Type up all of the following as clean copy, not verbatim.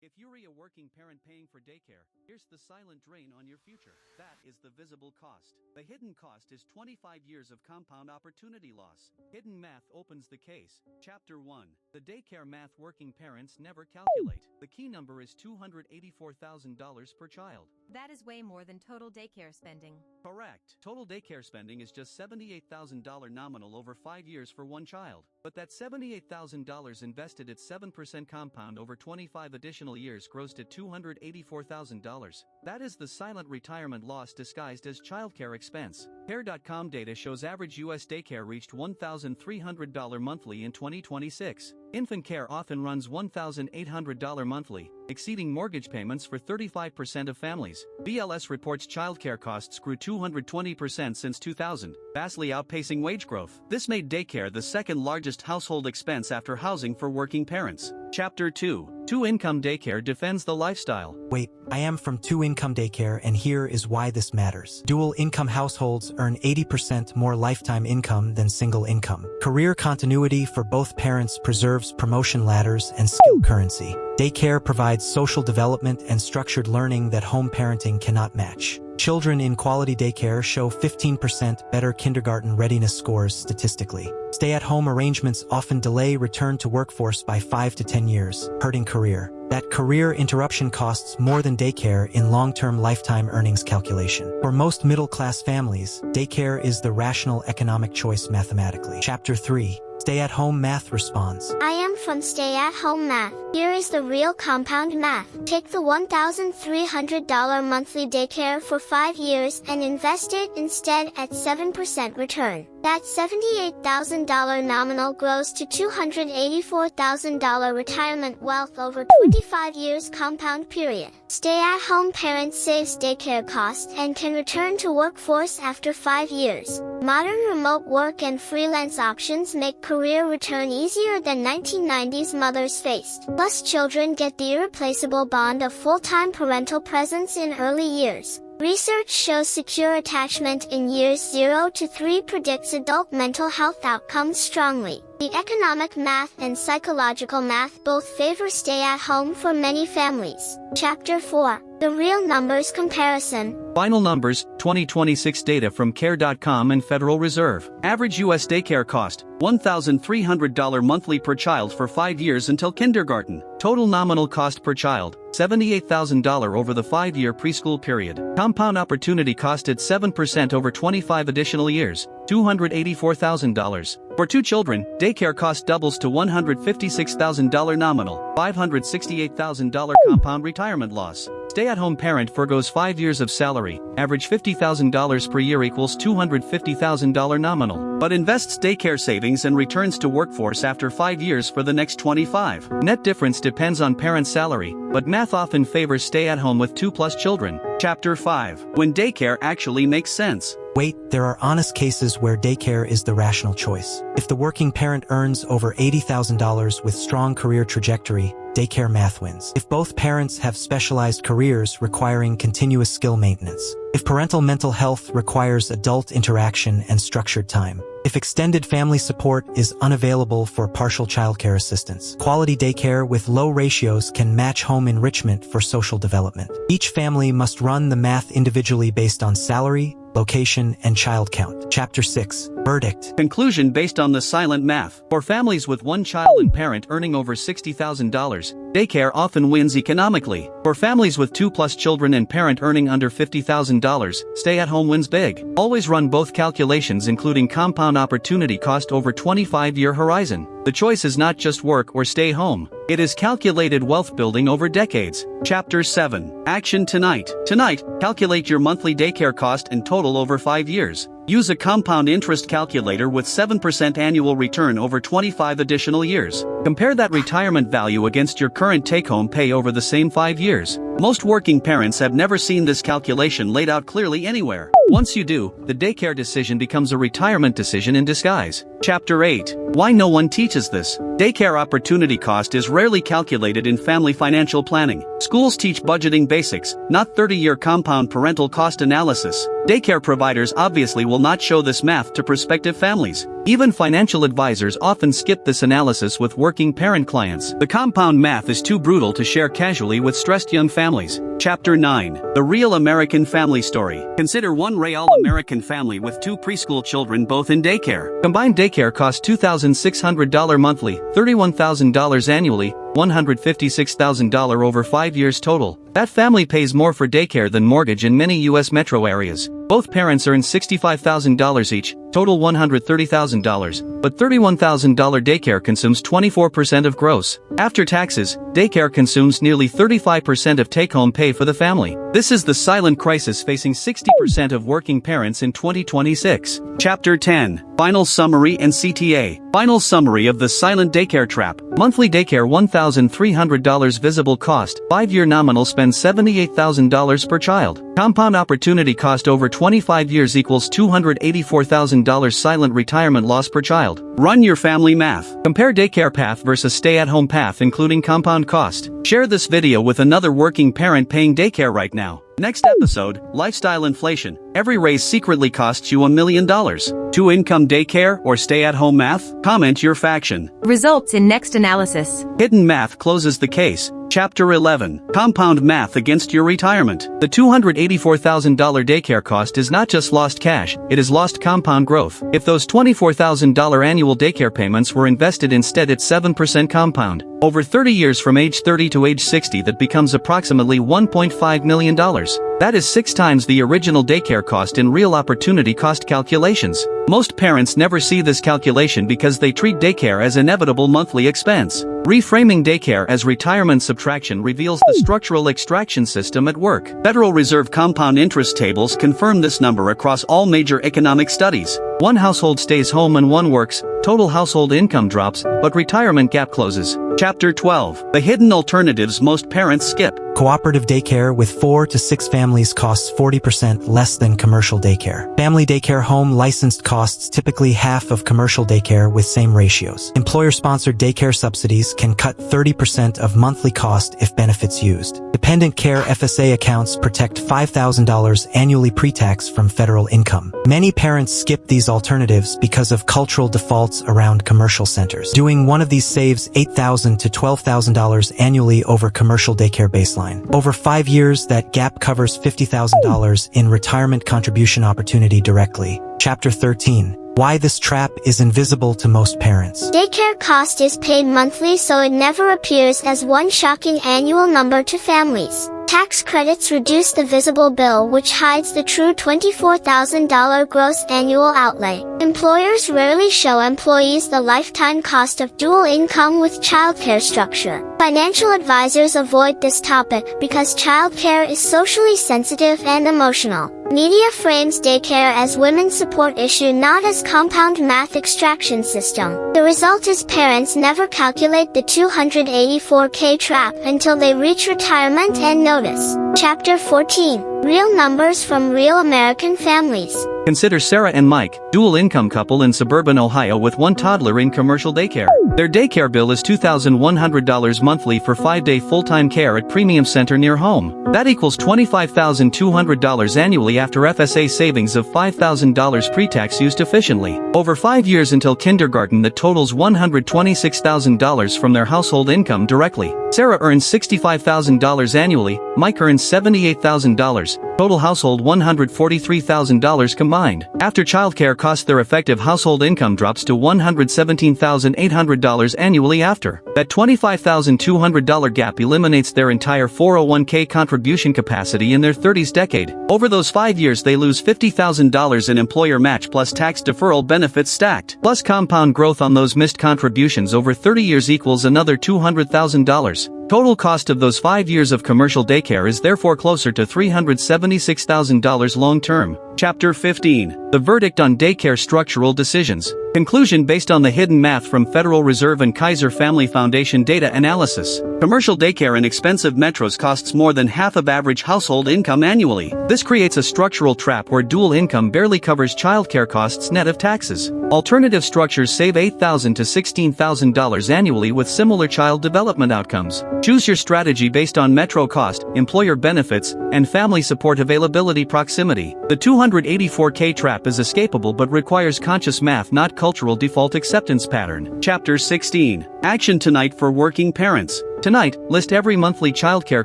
If you're a working parent paying for daycare, here's the silent drain on your future. That is the visible cost. The hidden cost is 25 years of compound opportunity loss. Hidden math opens the case. Chapter 1. The daycare math working parents never calculate. The key number is $284,000 per child. That is way more than total daycare spending. Correct. Total daycare spending is just $78,000 nominal over 5 years for one child. But that $78,000 invested at 7% compound over 25 additional years grossed at $284,000. That is the silent retirement loss disguised as childcare expense. Care.com data shows average U.S. daycare reached $1,300 monthly in 2026. Infant care often runs $1,800 monthly, exceeding mortgage payments for 35% of families. BLS reports childcare costs grew 220% since 2000, vastly outpacing wage growth. This made daycare the second largest household expense after housing for working parents. Chapter 2. 2 Income Daycare defends the lifestyle. Wait, I am from 2 Income Daycare, and here is why this matters. Dual income households earn 80% more lifetime income than single income. Career continuity for both parents preserves promotion ladders and skill currency. Daycare provides social development and structured learning that home parenting cannot match. Children in quality daycare show 15% better kindergarten readiness scores statistically. Stay-at-home arrangements often delay return to workforce by 5 to 10 years, hurting career. That career interruption costs more than daycare in long-term lifetime earnings calculation. For most middle-class families, daycare is the rational economic choice mathematically. Chapter 3. Stay-at-home math responds. I am from Stay-at-Home Math. Here is the real compound math. Take the $1,300 monthly daycare for 5 years and invest it instead at 7% return. That $78,000 nominal grows to $284,000 retirement wealth over 25 years compound period. Stay-at-home parent saves daycare costs and can return to workforce after 5 years. Modern remote work and freelance options make career return easier than 1990s mothers faced. Plus, children get the irreplaceable bond of full-time parental presence in early years. Research shows secure attachment in years 0 to 3 predicts adult mental health outcomes strongly. The economic math and psychological math both favor stay-at-home for many families. Chapter 4. The Real Numbers Comparison. Final numbers, 2026 data from Care.com and Federal Reserve. Average U.S. daycare cost, $1,300 monthly per child for 5 years until kindergarten. Total nominal cost per child, $78,000 over the 5-year preschool period. Compound opportunity costed 7% over 25 additional years, $284,000. For 2 children, daycare cost doubles to $156,000 nominal, $568,000 compound retirement loss. Stay-at-home parent forgoes 5 years of salary, average $50,000 per year equals $250,000 nominal, but invests daycare savings and returns to workforce after 5 years for the next 25. Net difference depends on parent's salary, but math often favors stay-at-home with 2+ children. Chapter 5. When daycare actually makes sense. Wait, there are honest cases where daycare is the rational choice. If the working parent earns over $80,000 with strong career trajectory, daycare math wins. If both parents have specialized careers requiring continuous skill maintenance. If parental mental health requires adult interaction and structured time. If extended family support is unavailable for partial childcare assistance. Quality daycare with low ratios can match home enrichment for social development. Each family must run the math individually based on salary, location, and child count. Chapter 6. Verdict. Conclusion based on the silent math. For families with 1 child and parent earning over $60,000, daycare often wins economically. For families with 2+ children and parent earning under $50,000, stay-at-home wins big. Always run both calculations including compound opportunity cost over 25-year horizon. The choice is not just work or stay home. It is calculated wealth building over decades. Chapter 7. Action tonight. Tonight, calculate your monthly daycare cost and total over 5 years. Use a compound interest calculator with 7% annual return over 25 additional years. Compare that retirement value against your current take-home pay over the same 5 years. Most working parents have never seen this calculation laid out clearly anywhere. Once you do, the daycare decision becomes a retirement decision in disguise. Chapter 8. Why no one teaches this. Daycare opportunity cost is rarely calculated in family financial planning. Schools teach budgeting basics, not 30-year compound parental cost analysis. Daycare providers obviously will not show this math to prospective families. Even financial advisors often skip this analysis with working parent clients. The compound math is too brutal to share casually with stressed young families. Chapter 9. The Real American Family Story. Consider one real American family with 2 preschool children both in daycare. Combined daycare costs $2,600 monthly, $31,000 annually, $156,000 over 5 years total. That family pays more for daycare than mortgage in many U.S. metro areas. Both parents earn $65,000 each, total $130,000, but $31,000 daycare consumes 24% of gross. After taxes, daycare consumes nearly 35% of take-home pay for the family. This is the silent crisis facing 60% of working parents in 2026. Chapter 10. Final Summary and CTA. Final Summary of the Silent Daycare Trap. Monthly daycare $1,300 visible cost. 5-year nominal spend $78,000 per child. Compound opportunity cost over 25 years equals $284,000 silent retirement loss per child. Run your family math. Compare daycare path versus stay-at-home path including compound cost. Share this video with another working parent paying daycare right now. Next episode, Lifestyle Inflation. Every raise secretly costs you $1 million. 2-income daycare or stay-at-home math? Comment your faction. Results in next analysis. Hidden math closes the case. Chapter 11. Compound math against your retirement. The $284,000 daycare cost is not just lost cash, it is lost compound growth. If those $24,000 annual daycare payments were invested instead at 7% compound, over 30 years from age 30 to age 60, that becomes approximately $1.5 million. That is 6 times the original daycare cost in real opportunity cost calculations. Most parents never see this calculation because they treat daycare as inevitable monthly expense. Reframing daycare as retirement subtraction reveals the structural extraction system at work. Federal Reserve compound interest tables confirm this number across all major economic studies. One household stays home and one works, total household income drops, but retirement gap closes. Chapter 12. The hidden alternatives most parents skip. Cooperative daycare with 4 to 6 families costs 40% less than commercial daycare. Family daycare home licensed costs typically half of commercial daycare with same ratios. Employer-sponsored daycare subsidies can cut 30% of monthly cost if benefits used. Dependent care FSA accounts protect $5,000 annually pre-tax from federal income. Many parents skip these alternatives because of cultural defaults around commercial centers. Doing one of these saves $8,000 to $12,000 annually over commercial daycare baseline. Over 5 years, that gap covers $50,000 in retirement contribution opportunity directly. Chapter 13. Why this trap is invisible to most parents. Daycare cost is paid monthly, so it never appears as one shocking annual number to families. Tax credits reduce the visible bill, which hides the true $24,000 gross annual outlay. Employers rarely show employees the lifetime cost of dual income with childcare structure. Financial advisors avoid this topic because childcare is socially sensitive and emotional. Media frames daycare as women's support issue, not as compound math extraction system. The result is parents never calculate the $284K trap until they reach retirement and notice. Chapter 14. Real numbers from real American families. Consider Sarah and Mike, dual-income couple in suburban Ohio with 1 toddler in commercial daycare. Their daycare bill is $2,100 monthly for 5-day full-time care at Premium Center near home. That equals $25,200 annually after FSA savings of $5,000 pre-tax used efficiently. Over 5 years until kindergarten, that totals $126,000 from their household income directly. Sarah earns $65,000 annually, Mike earns $78,000. Total household $143,000 combined. After childcare costs, their effective household income drops to $117,800 annually after. That $25,200 gap eliminates their entire 401k contribution capacity in their 30s decade. Over those 5 years they lose $50,000 in employer match plus tax deferral benefits stacked. Plus compound growth on those missed contributions over 30 years equals another $200,000. Total cost of those 5 years of commercial daycare is therefore closer to $376,000 long-term. Chapter 15. The Verdict on Daycare Structural Decisions. Conclusion based on the hidden math from Federal Reserve and Kaiser Family Foundation data analysis. Commercial daycare in expensive metros costs more than half of average household income annually. This creates a structural trap where dual income barely covers childcare costs net of taxes. Alternative structures save $8,000 to $16,000 annually with similar child development outcomes. Choose your strategy based on metro cost, employer benefits, and family support availability proximity. The 284K trap is escapable but requires conscious math, not cultural default acceptance pattern. Chapter 16. Action tonight for working parents. Tonight, list every monthly childcare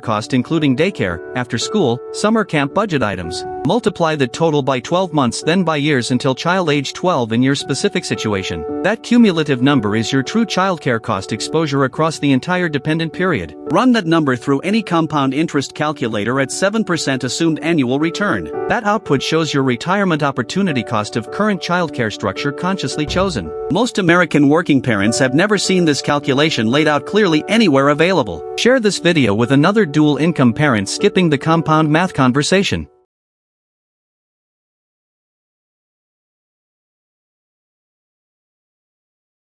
cost including daycare, after school, summer camp budget items. Multiply the total by 12 months then by years until child age 12 in your specific situation. That cumulative number is your true childcare cost exposure across the entire dependent period. Run that number through any compound interest calculator at 7% assumed annual return. That output shows your retirement opportunity cost of current childcare structure consciously chosen. Most American working parents have never seen this calculation laid out clearly anywhere available. Share this video with another dual income parent skipping the compound math conversation.